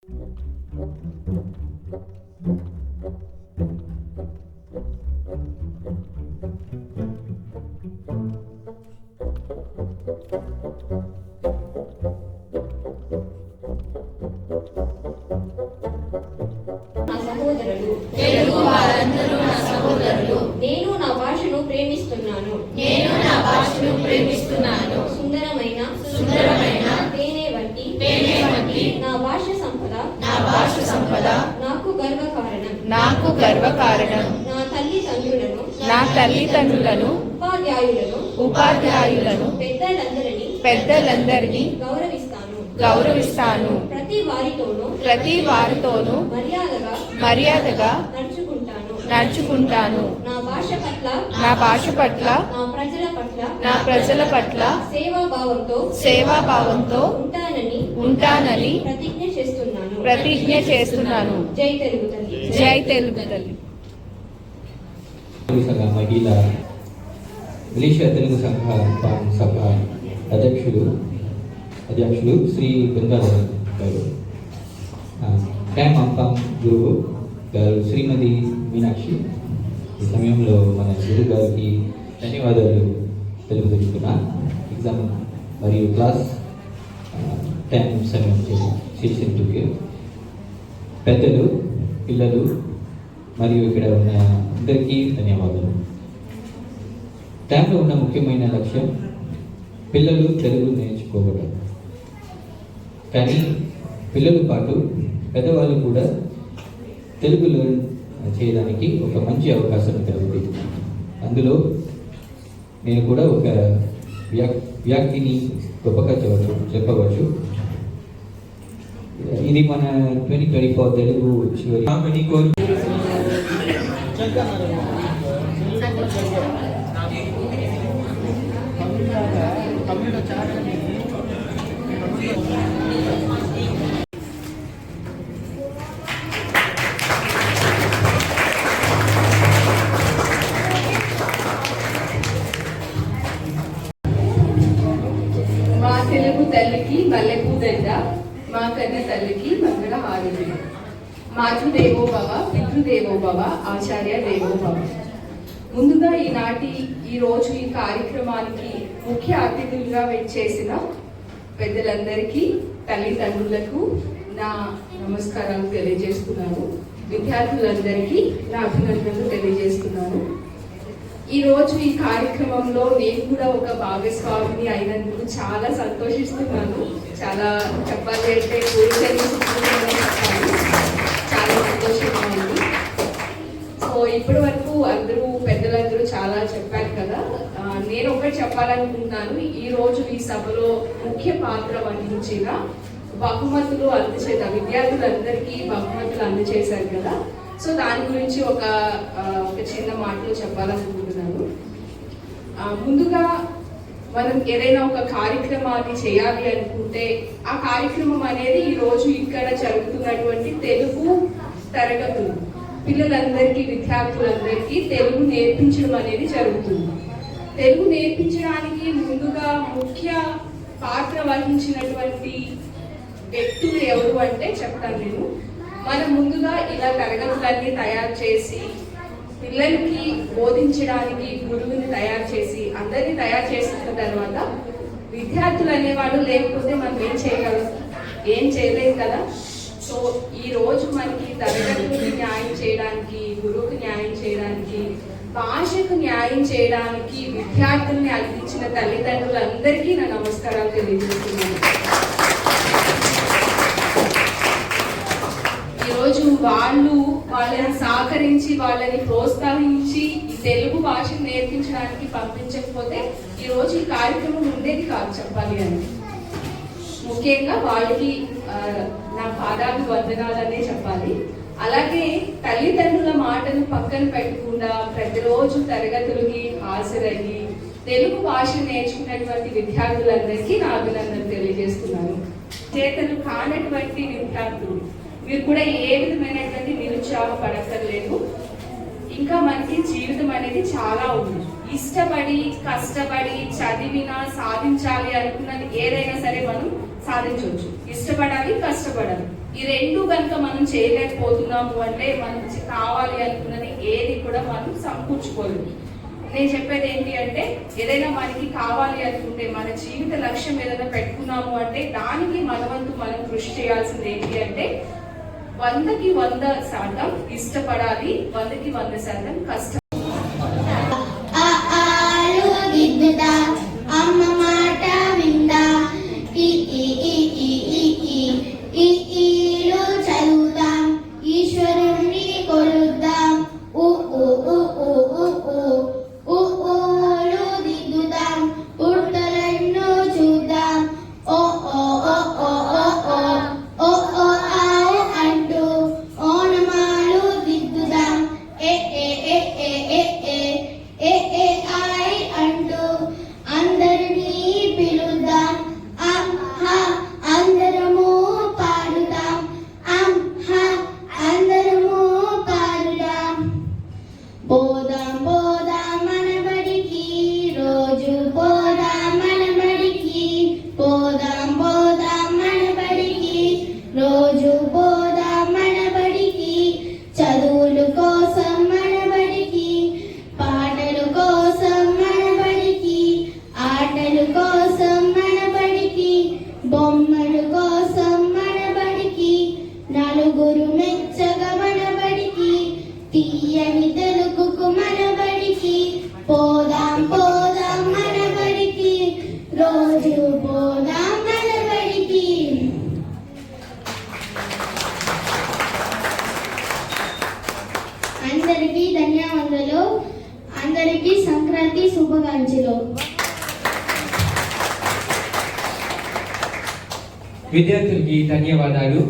నేను నా భాషను ప్రేమిస్తున్నాను. సుందరమైన తేనె వంటి నా భాష సంపద నాకు గర్వకారణం. నా తల్లిదండ్రులను ఉపాధ్యాయులను పెద్దలందరినీ గౌరవిస్తాను. ప్రతి వారితోనూ మర్యాదగా నడుచుకుంటాను. నా భాష పట్ల నా ప్రజల పట్ల సేవాభావంతో ఉంటానని ప్రతిజ్ఞ చేస్తున్నాను. జై తెలుగు తల్లి. మహిళా మలేషియా తెలుగు సంఘ సభ అధ్యక్షులు శ్రీ బృందావన్ గారు, క్యామ్ అంపాం గురువు గారు శ్రీమతి మీనాక్షి, ఈ సమయంలో మన గురువు గారికి ధన్యవాదాలు తెలుపుతున్నా. ఎగ్జామ్ మరియు క్లాస్ 10 సమయం చేసేందుకు పెద్దలు, పిల్లలు మరియు ఇక్కడ ఉన్న అందరికీ ధన్యవాదాలు. టైంలో ఉన్న ముఖ్యమైన లక్ష్యం పిల్లలు తెలుగు నేర్చుకోవడం, కానీ పిల్లల పాటు పెద్దవాళ్ళు కూడా తెలుగు లెర్న్ చేయడానికి ఒక మంచి అవకాశం కలుగుతుంది. అందులో నేను కూడా ఒక వ్యాఖ్యని గొప్పగా చెప్పవచ్చు. ఇది మన 2024 తెలుగు చివరి మా తెలుగు తల్లికి మల్లెపూ దండ, మా కన్న తల్లికి మంగళ హారతి. మాతృదేవో భవ, పితృదేవో భవ, ఆచార్య దేవో భవ. ముందుగా ఈ రోజు ఈ కార్యక్రమానికి ముఖ్య అతిథులుగా వచ్చేసిన పెద్దలందరికీ, తల్లిదండ్రులకు నా నమస్కారాలు తెలియజేస్తున్నాను. విద్యార్థులందరికీ నా అభినందనలు తెలియజేస్తున్నాను. ఈ రోజు ఈ కార్యక్రమంలో నేను కూడా ఒక భాగస్వామిని అయినందుకు చాలా సంతోషిస్తున్నాను. చాలా చెప్పాలి అంటే చాలా సంతోషంగా ఉంది. సో ఇప్పటి వరకు పెద్దలందరూ చాలా చెప్పారు కదా. నేను ఒకటి చెప్పాలనుకుంటున్నాను. ఈ రోజు ఈ సభలో ముఖ్య పాత్ర వహించిన బహుమతులు అందచేత విద్యార్థులందరికీ బహుమతులు అందచేశారు కదా. సో దాని గురించి ఒక చిన్న మాటలు చెప్పాలనుకుంటున్నాను. ముందుగా మనం ఏదైనా ఒక కార్యక్రమాన్ని చేయాలి అనుకుంటే ఆ కార్యక్రమం అనేది ఈ రోజు ఇక్కడ జరుగుతున్నటువంటి తెలుగు తరగతులు పిల్లలందరికీ, విద్యార్థులందరికీ తెలుగు నేర్పించడం అనేది జరుగుతుంది. తెలుగు నేర్పించడానికి ముందుగా ముఖ్య పాత్ర వహించినటువంటి వ్యక్తులు ఎవరు అంటే చెప్తాను నేను. మనం ముందుగా ఇలా తరగతులన్నీ తయారు చేసి పిల్లలకి బోధించడానికి గురువుని తయారు చేసి అందరినీ తయారు చేసిన తర్వాత విద్యార్థులు అనేవాళ్ళు లేకపోతే మనం ఏం చేయగలం? ఏం చేయలేము కదా. సో ఈ రోజు మనకి తరగతులకి న్యాయం చేయడానికి, గురువుకి న్యాయం చేయడానికి, భాషకు న్యాయం చేయడానికి విద్యార్థుల్ని అందించిన తల్లిదండ్రులందరికీ నా నమస్కారాలు తెలియజేస్తున్నాను. ఈరోజు వాళ్ళని సహకరించి, వాళ్ళని ప్రోత్సహించి ఈ తెలుగు భాషను నేర్పించడానికి పంపించకపోతే ఈరోజు ఈ కార్యక్రమం ఉండేది కాదు చెప్పాలి అని. ముఖ్యంగా వాళ్ళకి నా పాదాభివందనాలనే చెప్పాలి. అలాగే తల్లిదండ్రుల మాటను పక్కన పెట్టకుండా ప్రతిరోజు తరగతులకి హాజరయ్యి తెలుగు భాష నేర్చుకున్నటువంటి విద్యార్థులందరికీ నా అభినందనలు తెలియజేస్తున్నాను. చేతలు కానటువంటి విద్యార్థులు మీరు కూడా ఏ విధమైనటువంటి నిరుత్సాహపడక్కర్లేదు. ఇంకా మనకి జీవితం అనేది చాలా ఉంది. ఇష్టపడి కష్టపడి చదివినా సాధించాలి అనుకున్నది ఏదైనా సరే మనం సాధించవచ్చు. ఇష్టపడాలి, కష్టపడాలి. ఈ రెండు కనుక మనం చేయలేకపోతున్నాము అంటే మనం కావాలి అనుకున్నది ఏది కూడా మనం సమకూర్చుకోలేము. నేను చెప్పేది ఏంటి అంటే ఏదైనా మనకి కావాలి అనుకుంటే మన జీవిత లక్ష్యం ఏదైనా పెట్టుకున్నాము అంటే దానికి మన వంతు మనం కృషి చేయాల్సింది ఏంటి అంటే 100కి 100% ఇష్టపడాలి, 100కి 100% కష్టం. అమ్మ మాట విందా ఈలు చదువుదాం, ఈశ్వరుణ్ణి కొలుద్దాం, ఊలు దిద్దుదాం, ఉడతలెన్నో చూద్దాం, ఓ ఓ ఓ ఓ ఓ ఓ ఓ ఆవు అంటూ ఓనమాలు దిద్దుదాం, ఏ ఏ ఏ ఏ ఏ ఏ ఏ ఏ ఐ అంటూ అందరినీ పిలుద్దాం, అందరము పాడుదాం, అందరము పాడుదాం. పోదాం పోదాం మన బడికి, రోజు పోదాం మన బడికి, పోదాం పోదాం మన బడికి, రోజు పోదాం మన బడికి, చదువుల కోసం మన బడికి, పాటల కోసం మన బడికి, ఆటల కోసం మన బడికి, బొమ్మల కోసం మన బడికి, నలుగురు మెచ్చగా మన బడికి, తీయని తెలుగుకు మన బడికి, పోదాం పోదాం మన బడికి, రోజు పోదాం మన బడికి. అందరికీ ధన్యవాదాలు. అందరికీ సంక్రాంతి శుభాకాంక్షలు. విద్యార్థులకి ధన్యవాదాలు.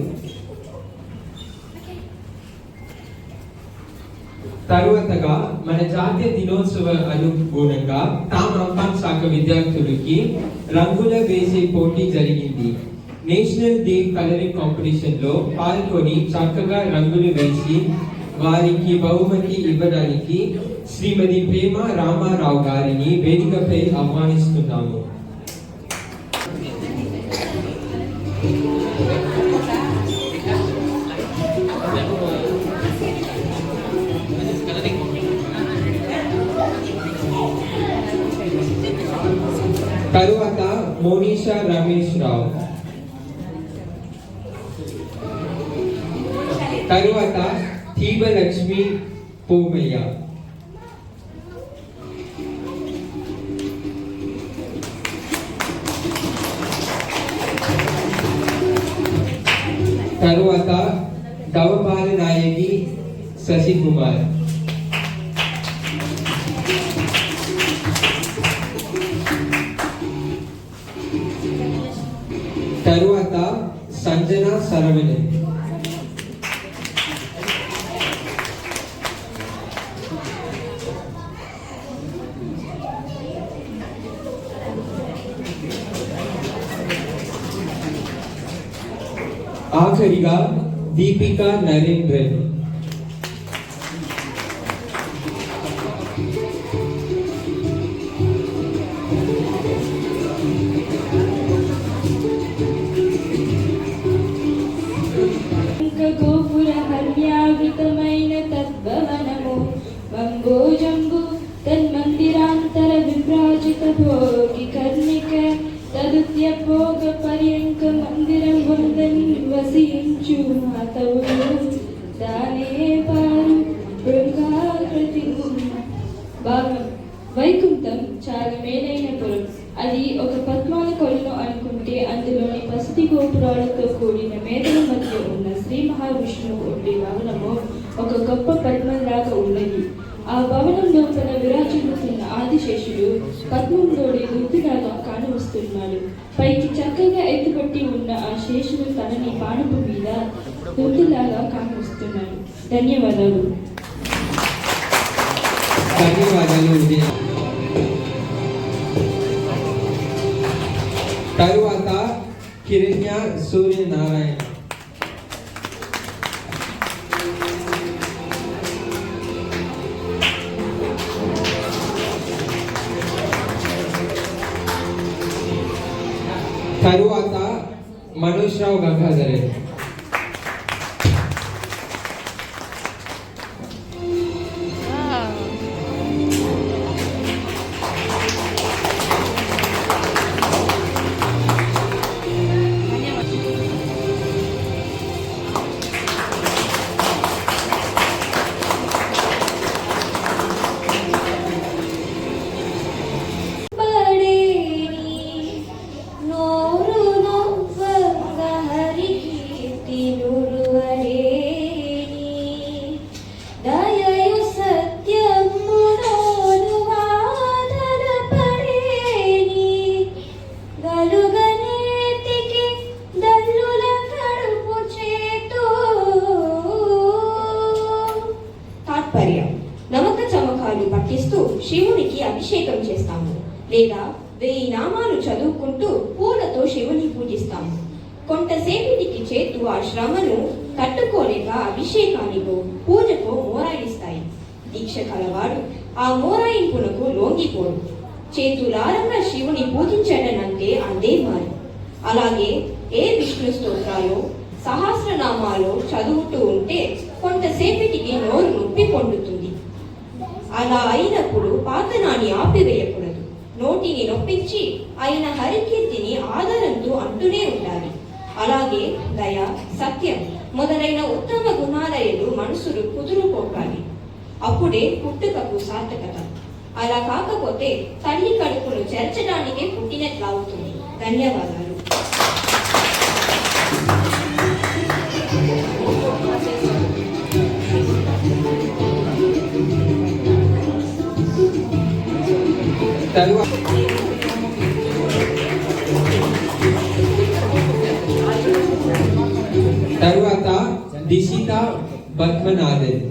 తరువాతగా మన జాతీయ దినోత్సవ అనుగుణంగా తామరపాన్ శాఖ విద్యార్థులకి రంగుల వేసే పోటీ జరిగింది. నేషనల్ డే కలరింగ్ కాంపిటీషన్ లో పాల్గొని చక్కగా రంగులు వేసి వారికి బహుమతి ఇవ్వడానికి శ్రీమతి ప్రేమ రామారావు గారిని వేదికపై ఆహ్వానిస్తున్నాము. తరువాత మోనిషా రమేష్ రావు, తరువాత తీవలక్ష్మి పోమయ్య, తరువాత దవపాల నాయకి శశికుమార్, తరువాత సంజన సరవణి, ఆఖరిగా దీపిక నరేంద్రన్. గోపుర హర్యావృతమైన తద్భవనము మంగోజంబు తన్మందిరాంతర విభ్రాజిత భోగి కర్ణిక తదుత్య భోగ పర్యంక మందిరం వందని వసించు మాతవులు దానే పారు బృంగాకృతి భాగం. వైకుంఠం చాలా మేలైన పురం. అది ఒక పద్మాల కొలను అనుకుంటే అందులోని పసిటి గోపురాలతో కూడిన మేడల మధ్య ఉన్న శ్రీ మహావిష్ణువు ఉండే భవనము ఒక గొప్ప పద్మంలాగా ఉన్నది. ఆ భవనం లోపల విరాజిల్లుతున్న ఆదిశేషుడు పద్మంలోని గుర్తులాగా కానవస్తున్నాడు. పైకి చక్కగా ఎత్తుపట్టి ఉన్న ఆ శేషుడు తనని పానపు మీద గుర్తులాగా కానవస్తున్నాడు. ధన్యవాదాలు. తరువాత కిరణ్య సూర్యనారాయణ, తరువాత మనోజ్ రావు గంగాధరన్, పట్టిస్తూ శివునికి అభిషేకం చేస్తాము, లేదా 1000 నామాలు చదువుకుంటూ పూలతో శివుని పూజిస్తాము. కొంతసేపటికి చేతు ఆ శ్రమను తట్టుకోలేక అభిషేకానికో పూజకో మోరాయిస్తాయి. దీక్ష కలవాడు ఆ మోరాయింపునకు లొంగిపోడు. చేతులారంగా శివుని పూజించడనంటే అదే మారి. అలాగే ఏ విష్ణు స్తోత్రాలు సహస్రనామాలు చదువుతూ ఉంటే కొంతసేపటికి నోరు నొప్పి పొందుతుంది. అలా అయినప్పుడు పాతనాన్ని ఆపివేయకూడదు. నోటిని నొప్పించి అయిన హరికీర్తిని ఆధారంతో అంటూనే ఉండాలి. అలాగే దయ, సత్యం మొదలైన ఉత్తమ గుణాలయలు మనసులు కుదురుకోవాలి. అప్పుడే పుట్టుకకు సార్థకత. అలా కాకపోతే తల్లి కడుపును చేర్చడానికే పుట్టినట్లవుతుంది. ధన్యవాదాలు. తరువాత దిశిత పద్మనాథన్.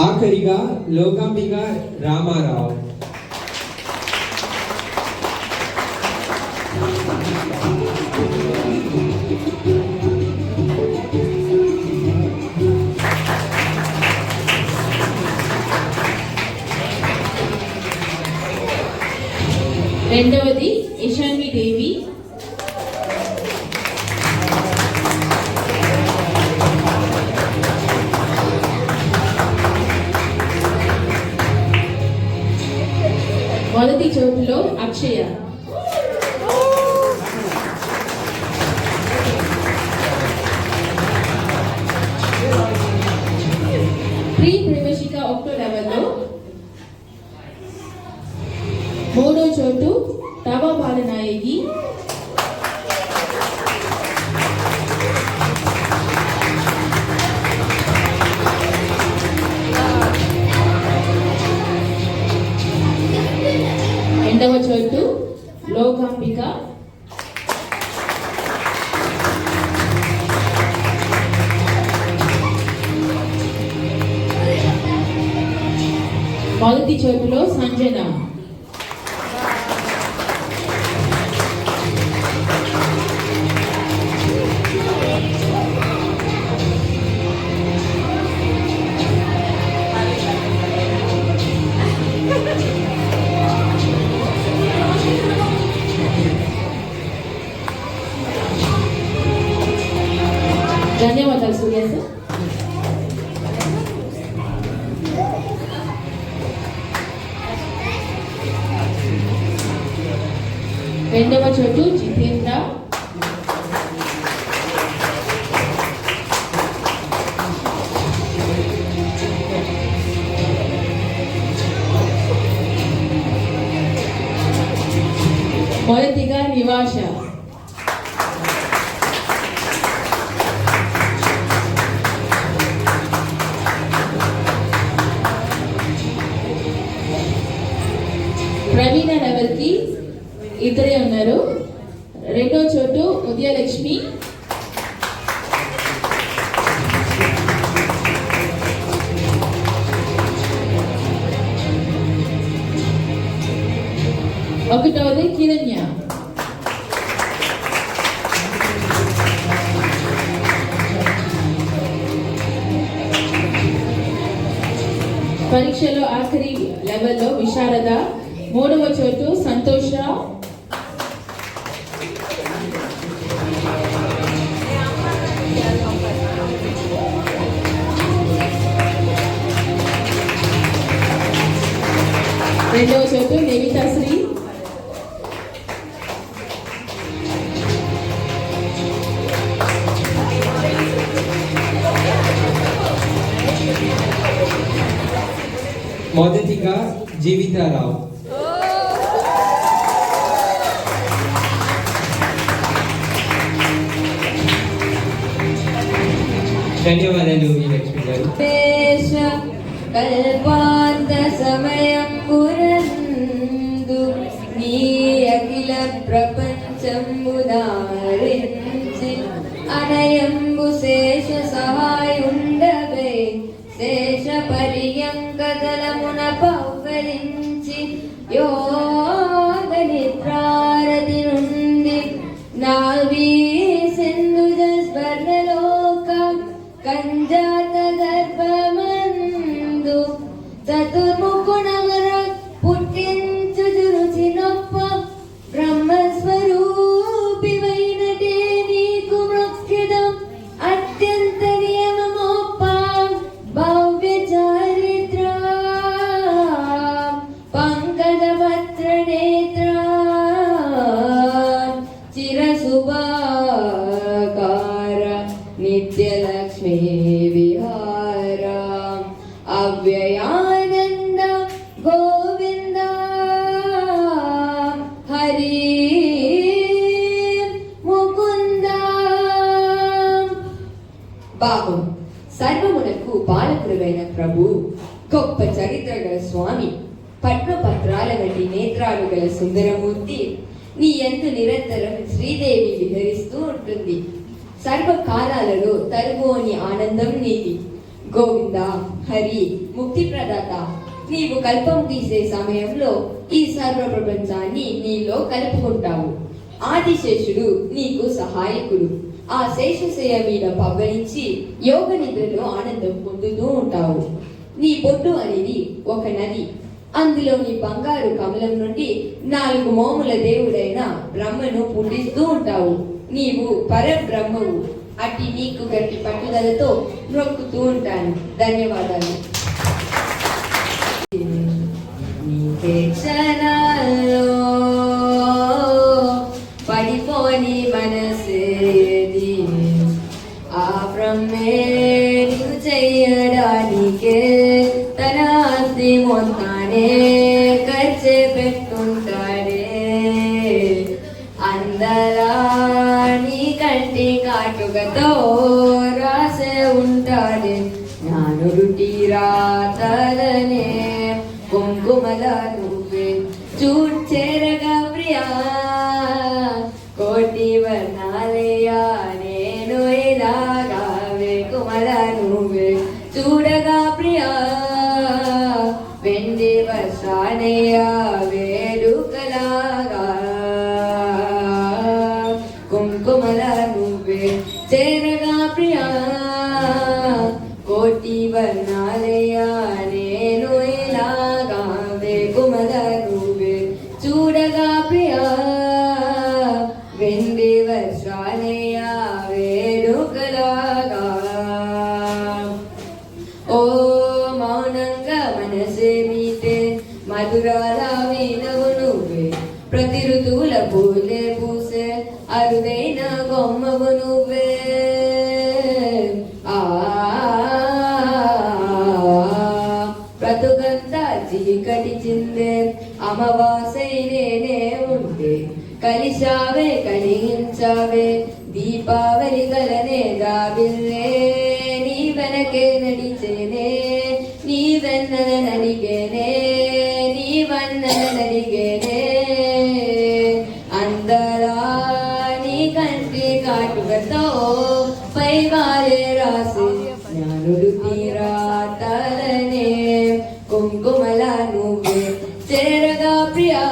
ఆఖరిగా లోకాంబిక రామారావు. రెండవది యశాన్వి దేవి. మొదటి చోటులో అక్షయ. ప్రీ ప్రవేశిక ఒకటో లెవెల్లో మూడో చోటు తవ బాలనాయకి. రెండవ చోటు లోకాంబిక. మొదటి చోటులో సంజన. ధన్యవాదాలు సూర్య సార్. రెండవ చోటు జితేంద్ర. మొదటిగా నివాష. ప్రవీణ లెవెల్కి ఇద్దరే ఉన్నారు. రెండో చోటు ఉదయలక్ష్మి. ఒకటవది కిరణ్య. పరీక్షలో ఆఖరి లెవెల్లో విశారద. మూడవ చోటు సంతోష. రెండవ చోటు దేవితాశ్రీ. మొదటిగా జీవితారావు. ధన్యవాదాలు లక్ష్మి గారు. కల్పాంత సమయం పురందు నీ అఖిల ప్రపంచం పవలించి యోగ నిద్రారతి నుండి నాభి సింధుజ స్వర్ణలోక కంజాత గర్భమందు చతుర్ముఖుణమర పుట్టించు రుచి నొప్ప బ్రహ్మస్వరూపివైనటే నీకు మృక్కిదం అత్యంత నియమమోప్ప భవ్య చారిత్ర పంకజపత్ర నేత్ర చిరశుభాకార నిత్యలక్ష్మీ విహార అవ్యయానంద గోవింద హరి ముకుంద. భావం సర్వమునకు పాలకుడైన ప్రభు, గొప్ప చరిత్ర గల స్వామి, పద్మపత్రాల వంటి నేత్రాలు గల సుందరమూర్తి, నీ యందు నిరంతరం శ్రీదేవి విహరిస్తూ ఉంటుంది. సర్వకాలాలలో తరుగోని ఆనందం నీది. గోవింద హరి ముక్తి ప్రదాత, నీవు కల్పం తీసే సమయంలో ఈ సర్వ ప్రపంచాన్ని నీలో కలుపుకుంటావు. ఆదిశేషుడు నీకు సహాయకుడు. ఆ శేషశయ మీద పవ్వరించి యోగ నిద్రలో ఆనందం పొందుతూ ఉంటావు. నీ బొడ్డు అనేది ఒక నది. అందులోని బంగారు కమలం నుండి 4 మోముల దేవుడైన బ్రహ్మను పుట్టిస్తూ ఉంటావు. నీవు పరబ్రహ్మవు. అట్టి నీకు గట్టి పట్టుదలతో మొక్కుతూ ఉంటాను. ధన్యవాదాలు. పడిపోని మనసేది ఆ బ్రహ్మే నీకు చెయ్యడానికే తన ఆస్తి మొత్తానే ఖర్చు పెట్టుకుంటాడే. అందలా నీ కంటి కాటుకతో రాసే ఉంటాడే. జ్ఞానుడి రాతలనే కుంకుమల నువ్వే చూడ్చేరగా ప్రియా. కోటి వర్ణాలయ్యా నేను ఇలాగావే కుమల నువ్వే చూడగా ప్రియా. వెండి వర్షానయ్యా వేడుకలాగా కుంకుమల నువ్వే చేరగా ప్రియా. కోటి వర్ణాలయ్యా నేను ఇలాగా వేకుమల నువ్వే చూడగా ప్రియా. వెండి వర్షాలయ్యా వేడుకలాగా. ఓ మౌనంగా మనసే మీతే మధురాల వీణవు నువ్వే. ప్రతి ఋతువుల పూలే పూసే అరుదైన బొమ్మవు నువ్వే. బ్రతుకంతా చీకటి చిందే అమావాసై నేనే ఉంటే. కలిశావే కలిగించావే దీపావళి గలనే దాబిల్లే. నీ వెనకే నడిచేనే నీ వెన్నెల నడిగేనే నీ వన్నెల నడిగేనే. అందరా నీ కంటి కాటుకతో పైవాలే రాసి జ్ఞానుడు తీరాతలనే కుంకుమల నువ్వే చేరగా ప్రియా.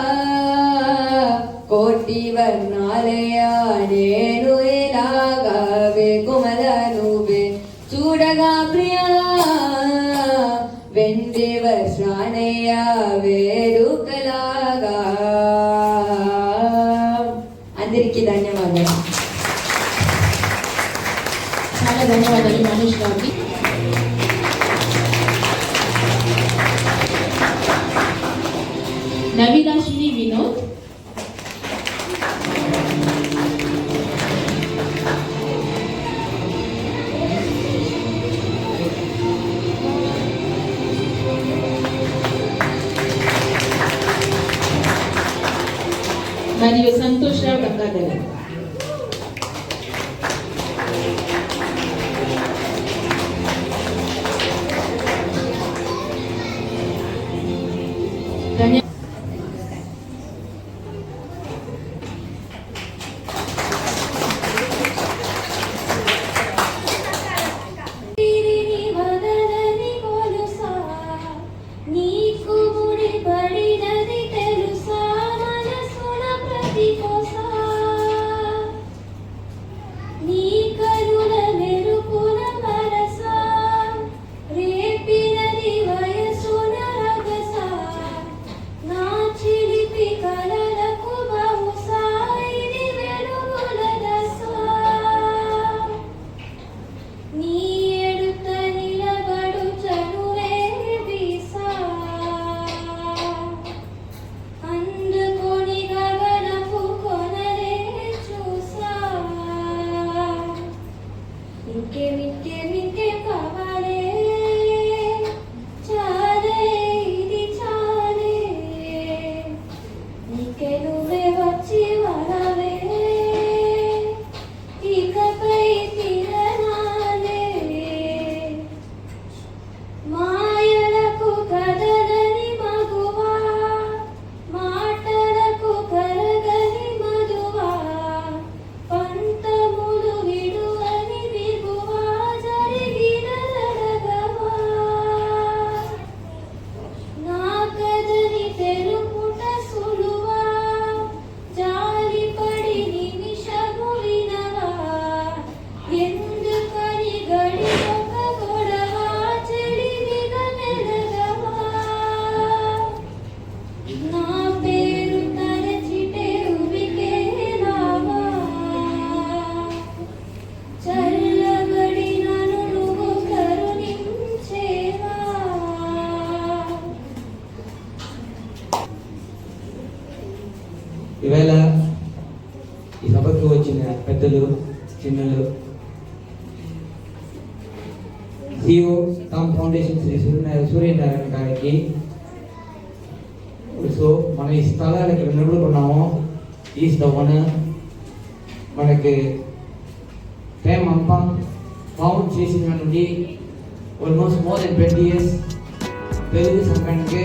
కోటి వర్ణాలయ్యా నేను ఇలాగా వేకుమల నువ్వే చూడగా ప్రియా. వెండి వర్షానయ్యా వేడుకలాగా. అందరికీ ధన్యవాదాలు. చాలా ధన్యవాదాలు మనీష్ గారికి. నవీదాశిని వినోద్, మరియు సంతోష్ రావు గంగాధర్. నీకు ముడి ఈవేళ ఈ సభకు వచ్చిన పెద్దలు, చిన్నలు, CEO Tom Foundation Shri Suryanarayana గారికి, సో మన ఈ స్థలాలు ఇక్కడ నిలబడుకున్నామో ఈస్ ద ఓనర్. మనకి ప్రేమ్ అంప ఫౌండ్ చేసిన నుండి almost more than 20 years Telugu సంఘానికి